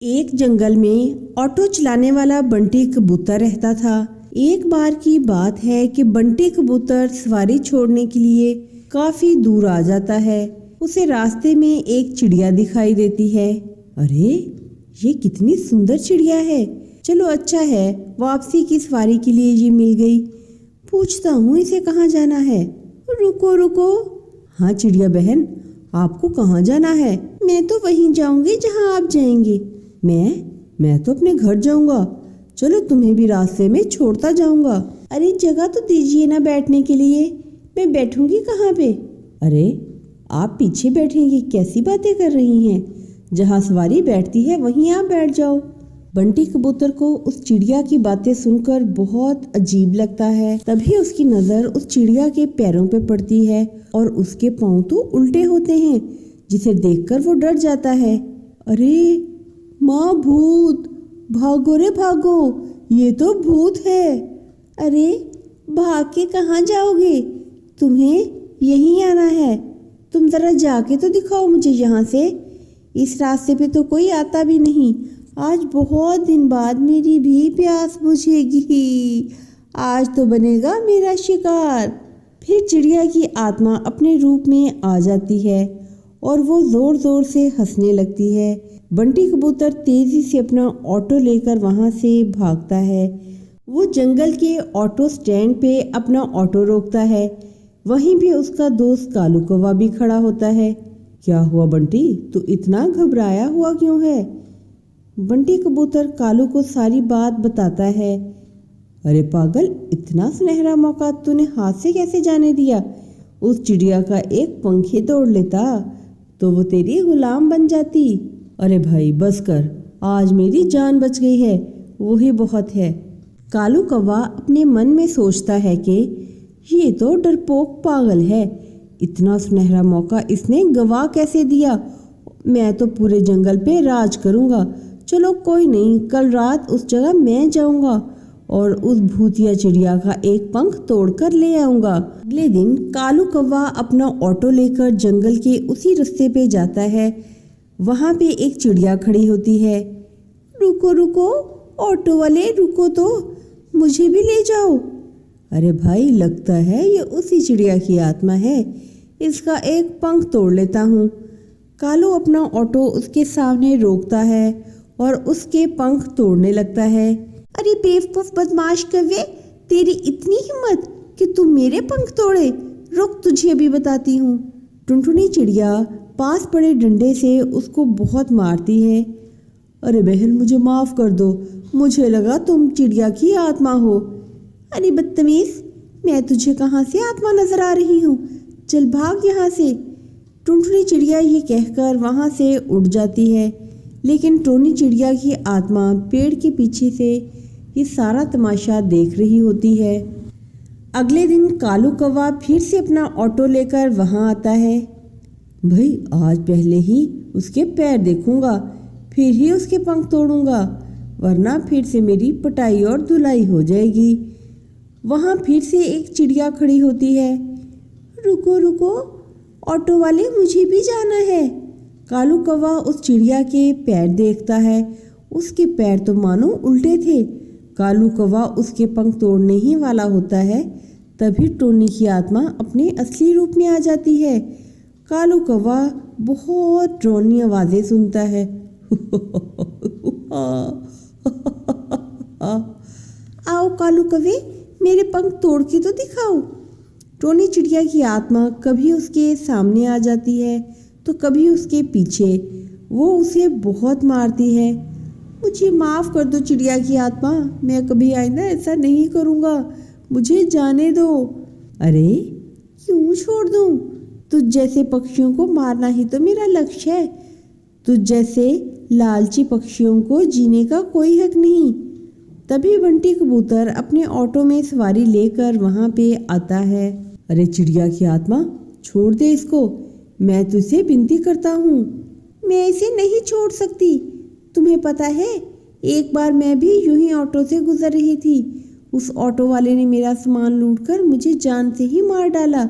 एक जंगल में ऑटो चलाने वाला बंटी कबूतर रहता था। एक बार की बात है कि बंटी कबूतर सवारी छोड़ने के लिए काफी दूर आ जाता है। उसे रास्ते में एक चिड़िया दिखाई देती है। अरे ये कितनी सुंदर चिड़िया है। चलो अच्छा है, वापसी की सवारी के लिए ये मिल गई। पूछता हूँ इसे कहाँ जाना है। रुको रुको। हाँ चिड़िया बहन, आपको कहाँ जाना है? मैं तो वहीं जाऊंगी जहाँ आप जाएंगे। मैं तो अपने घर जाऊंगा। चलो तुम्हें भी रास्ते में छोड़ता जाऊंगा। अरे जगह तो दीजिए ना बैठने के लिए। मैं बैठूंगी कहाँ पे? अरे आप पीछे बैठेंगी, कैसी बातें कर रही हैं? जहाँ सवारी बैठती है वहीं आप बैठ जाओ। बंटी कबूतर को उस चिड़िया की बातें सुनकर बहुत अजीब लगता है। तभी उसकी नजर उस चिड़िया के पैरों पे पड़ती है और उसके पाँव तो उल्टे होते हैं, जिसे देखकर वो डर जाता है। अरे माँ भूत, भागो रे भागो, ये तो भूत है। अरे भाग के कहाँ जाओगे? तुम्हें यहीं आना है। तुम जरा जाके तो दिखाओ मुझे यहाँ से। इस रास्ते पे तो कोई आता भी नहीं। आज बहुत दिन बाद मेरी भी प्यास बुझेगी। आज तो बनेगा मेरा शिकार। फिर चिड़िया की आत्मा अपने रूप में आ जाती है और वो जोर जोर से हंसने लगती है। बंटी कबूतर तेजी से अपना ऑटो लेकर वहां से भागता है। वो जंगल के ऑटो स्टैंड पे अपना ऑटो रोकता है। वहीं पे उसका दोस्त कालू कौवा भी खड़ा होता है। क्या हुआ बंटी, तू इतना घबराया हुआ क्यों है? बंटी कबूतर कालू को सारी बात बताता है। अरे पागल, इतना सुनहरा मौका तूने हाथ से कैसे जाने दिया? उस चिड़िया का एक पंख ही तोड़ लेता तो वो तेरी गुलाम बन जाती। अरे भाई बस कर, आज मेरी जान बच गई है, वही बहुत है। कालू कौवा अपने मन में सोचता है कि ये तो डरपोक पागल है। इतना सुनहरा मौका इसने गवा कैसे दिया? मैं तो पूरे जंगल पे राज करूंगा। चलो कोई नहीं, कल रात उस जगह मैं जाऊंगा और उस भूतिया चिड़िया का एक पंख तोड़कर ले आऊंगा। अगले दिन कालू कौवा अपना ऑटो लेकर जंगल के उसी रास्ते पे जाता है। वहां पे एक चिड़िया खड़ी होती है। रुको रुको, ऑटो वाले रुको तो, मुझे भी ले जाओ। अरे भाई, लगता है ये उसी चिड़िया की आत्मा है। इसका एक पंख तोड़ लेता हूँ। कालू अपना ऑटो उसके सामने रोकता है और उसके पंख तोड़ने लगता है। अरे बेवकूफ बदमाश कौवे, तेरी इतनी हिम्मत कि तू मेरे पंख तोड़े? रुक, तुझे भी बताती हूँ। टुनटुनी चिड़िया पास पड़े डंडे से उसको बहुत मारती है। अरे बहन, मुझे माफ कर दो, मुझे लगा तुम चिड़िया की आत्मा हो। अरे बदतमीज, मैं तुझे कहाँ से आत्मा नजर आ रही हूँ? चल भाग यहाँ से। टुनटुनी चिड़िया ये कहकर वहाँ से उड़ जाती है, लेकिन टोनी चिड़िया की आत्मा पेड़ के पीछे से ये सारा तमाशा देख रही होती है। अगले दिन कालू कौवा फिर से अपना ऑटो लेकर वहाँ आता है। भाई, आज पहले ही उसके पैर देखूंगा, फिर ही उसके पंख तोड़ूंगा, वरना फिर से मेरी पटाई और धुलाई हो जाएगी। वहाँ फिर से एक चिड़िया खड़ी होती है। रुको रुको, ऑटो वाले, मुझे भी जाना है। कालू कौवा उस चिड़िया के पैर देखता है। उसके पैर तो मानो उल्टे थे। कालू कौवा उसके पंख तोड़ने ही वाला होता है, तभी टोनी की आत्मा अपने असली रूप में आ जाती है। कालू कौवा बहुत डरावनी आवाजें सुनता है। आओ कालू कौवे, मेरे पंख तोड़ के तो दिखाओ। टोनी चिड़िया की आत्मा कभी उसके सामने आ जाती है तो कभी उसके पीछे। वो उसे बहुत मारती है। मुझे माफ कर दो चिड़िया की आत्मा, मैं कभी आइंदा ऐसा नहीं करूँगा, मुझे जाने दो। अरे क्यों छोड़ दूँ? तुझ जैसे पक्षियों को मारना ही तो मेरा लक्ष्य है। तुझ जैसे लालची पक्षियों को जीने का कोई हक नहीं। तभी बंटी कबूतर अपने ऑटो में सवारी लेकर वहाँ पे आता है। अरे चिड़िया की आत्मा, छोड़ दे इसको, मैं तुझसे विनती करता हूँ। मैं इसे नहीं छोड़ सकती। तुम्हें पता है, एक बार मैं भी यूं ही ऑटो से गुजर रही थी। उस ऑटो वाले ने मेरा सामान लूटकर मुझे जान से ही मार डाला।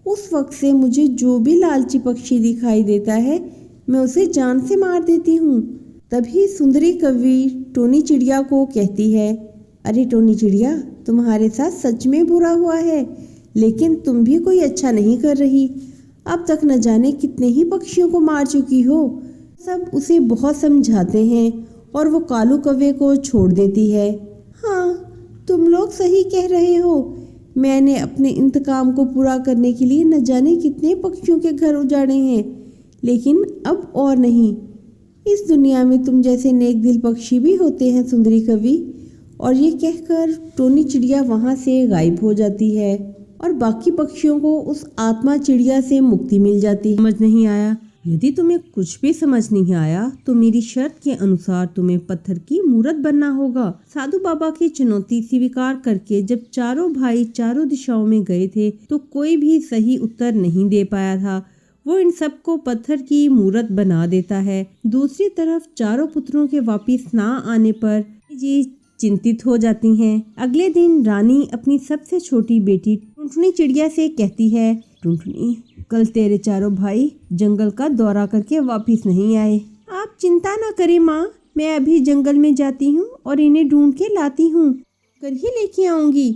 उस वक्त से मुझे जो भी लालची पक्षी दिखाई देता है, मैं उसे जान से मार देती हूँ। तभी सुंदरी कवि टोनी चिड़िया को कहती है, अरे टोनी चिड़िया, तुम्हारे साथ सच में बुरा हुआ है, लेकिन तुम भी कोई अच्छा नहीं कर रही। अब तक न जाने कितने ही पक्षियों को मार चुकी हो। सब उसे बहुत समझाते हैं और वो कालू कौवे को छोड़ देती है। हाँ, तुम लोग सही कह रहे हो। मैंने अपने इंतकाम को पूरा करने के लिए न जाने कितने पक्षियों के घर उजाड़े हैं, लेकिन अब और नहीं। इस दुनिया में तुम जैसे नेक दिल पक्षी भी होते हैं सुंदरी कवि। और ये कहकर टोनी चिड़िया वहाँ से गायब हो जाती है और बाकी पक्षियों को उस आत्मा चिड़िया से मुक्ति मिल जाती है। समझ नहीं आया? यदि तुम्हें कुछ भी समझ नहीं आया तो मेरी शर्त के अनुसार तुम्हें पत्थर की मूर्त बनना होगा। साधु बाबा की चुनौती स्वीकार करके जब चारों भाई चारों दिशाओं में गए थे तो कोई भी सही उत्तर नहीं दे पाया था। वो इन सबको पत्थर की मूर्त बना देता है। दूसरी तरफ चारों पुत्रों के वापिस ना आने पर जी चिंतित हो जाती हैं। अगले दिन रानी अपनी सबसे छोटी बेटी टुनटुनी चिड़िया से कहती है, टुनटुनी, कल तेरे चारों भाई जंगल का दौरा करके वापिस नहीं आए। आप चिंता न करें माँ, मैं अभी जंगल में जाती हूँ और इन्हें ढूंढ के लाती हूँ, कर ही लेके आऊंगी।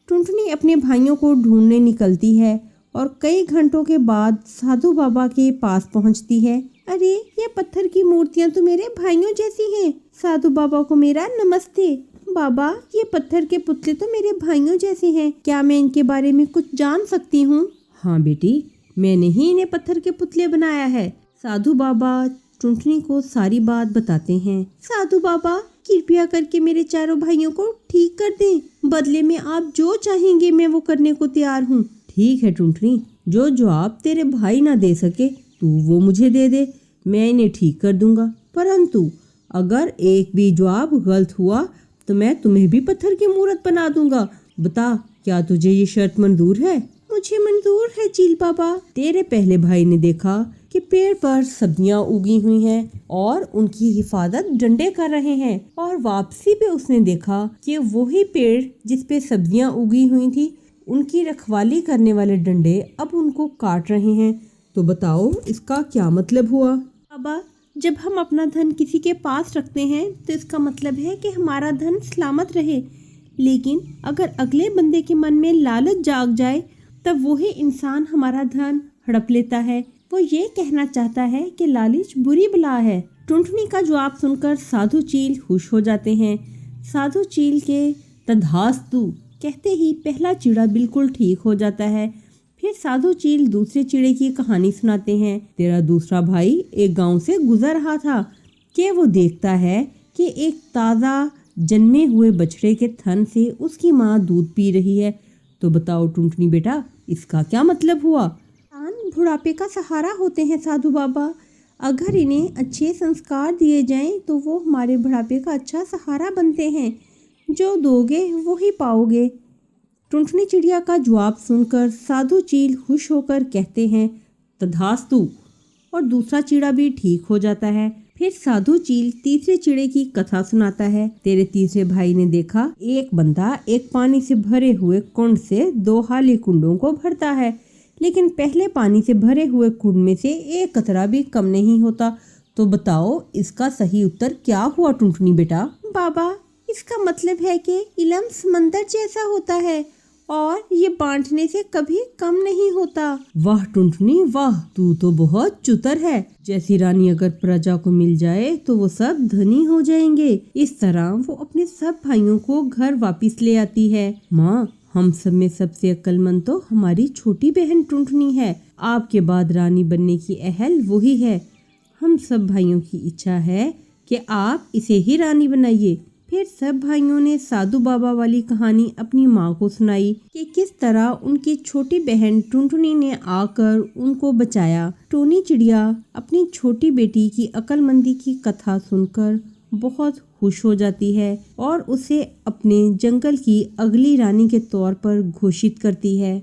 टुनटुनी अपने भाइयों को ढूंढने निकलती है और कई घंटों के बाद साधु बाबा के पास पहुँचती है। अरे, ये पत्थर की मूर्तियाँ तो मेरे भाइयों जैसी हैं। साधु बाबा को मेरा नमस्ते। बाबा, ये पत्थर के पुतले तो मेरे भाइयों जैसे हैं, क्या मैं इनके बारे में कुछ जान सकती हूँ? हाँ बेटी, मैंने ही इन्हें पत्थर के पुतले बनाया है। साधु बाबा टुनटुनी को सारी बात बताते हैं। साधु बाबा, कृपया करके मेरे चारों भाइयों को ठीक कर दें। बदले में आप जो चाहेंगे मैं वो करने को तैयार हूँ। ठीक है टुनटुनी, जो जवाब तेरे भाई ना दे सके तू वो मुझे दे दे, मैं इन्हें ठीक कर दूंगा। परंतु अगर एक भी जवाब गलत हुआ तो मैं तुम्हें भी पत्थर की मूर्त बना दूंगा। बता, क्या तुझे ये शर्त मंजूर है? मुझे मंजूर है चील बाबा। तेरे पहले भाई ने देखा कि पेड़ पर सब्जियां उगी हुई हैं और उनकी हिफाजत डंडे कर रहे हैं, और वापसी पे उसने देखा कि वही पेड़ जिस पे सब्जियां उगी हुई थी उनकी रखवाली करने वाले डंडे अब उनको काट रहे हैं। तो बताओ इसका क्या मतलब हुआ? बाबा, जब हम अपना धन किसी के पास रखते हैं तो इसका मतलब है कि हमारा धन सलामत रहे, लेकिन अगर अगले बंदे के मन में लालच जाग जाए तब वही इंसान हमारा धन हड़प लेता है। वो ये कहना चाहता है कि लालच बुरी बला है। टुनटुनी का जवाब सुनकर साधु चील खुश हो जाते हैं। साधु चील के तथास्तु कहते ही पहला चिड़ा बिल्कुल ठीक हो जाता है। फिर साधु चील दूसरे चिड़े की कहानी सुनाते हैं। तेरा दूसरा भाई एक गांव से गुजर रहा था कि वो देखता है कि एक ताज़ा जन्मे हुए बछड़े के थन से उसकी माँ दूध पी रही है। तो बताओ टुनटुनी बेटा, इसका क्या मतलब हुआ? बुढ़ापे का सहारा होते हैं साधु बाबा। अगर इन्हें अच्छे संस्कार दिए जाएं तो वो हमारे बुढ़ापे का अच्छा सहारा बनते हैं। जो दोगे वो ही पाओगे। टुनटुनी चिड़िया का जवाब सुनकर साधु चील खुश होकर कहते हैं, तथास्तु, और दूसरा चिड़ा भी ठीक हो जाता है। फिर साधु चील तीसरे चिड़े की कथा सुनाता है। तेरे तीसरे भाई ने देखा एक बंदा एक पानी से भरे हुए कुंड से 2 खाली कुंडों को भरता है, लेकिन पहले पानी से भरे हुए कुंड में से एक कतरा भी कम नहीं होता। तो बताओ इसका सही उत्तर क्या हुआ टुनटुनी बेटा? बाबा, इसका मतलब है कि इल्म समंदर जैसा होता है और ये बांटने से कभी कम नहीं होता। वाह टुनटुनी वाह, तू तो बहुत चतुर है। जैसी रानी अगर प्रजा को मिल जाए तो वो सब धनी हो जाएंगे। इस तरह वो अपने सब भाइयों को घर वापिस ले आती है। माँ, हम सब में सबसे अक्लमंद तो हमारी छोटी बहन टुनटुनी है। आपके बाद रानी बनने की अहल वही है। हम सब भाइयों की इच्छा है कि आप इसे ही रानी बनाइए। फिर सब भाइयों ने साधु बाबा वाली कहानी अपनी माँ को सुनाई कि किस तरह उनकी छोटी बहन टुनटुनी ने आकर उनको बचाया। टोनी चिड़िया अपनी छोटी बेटी की अक्लमंदी की कथा सुनकर बहुत खुश हो जाती है और उसे अपने जंगल की अगली रानी के तौर पर घोषित करती है।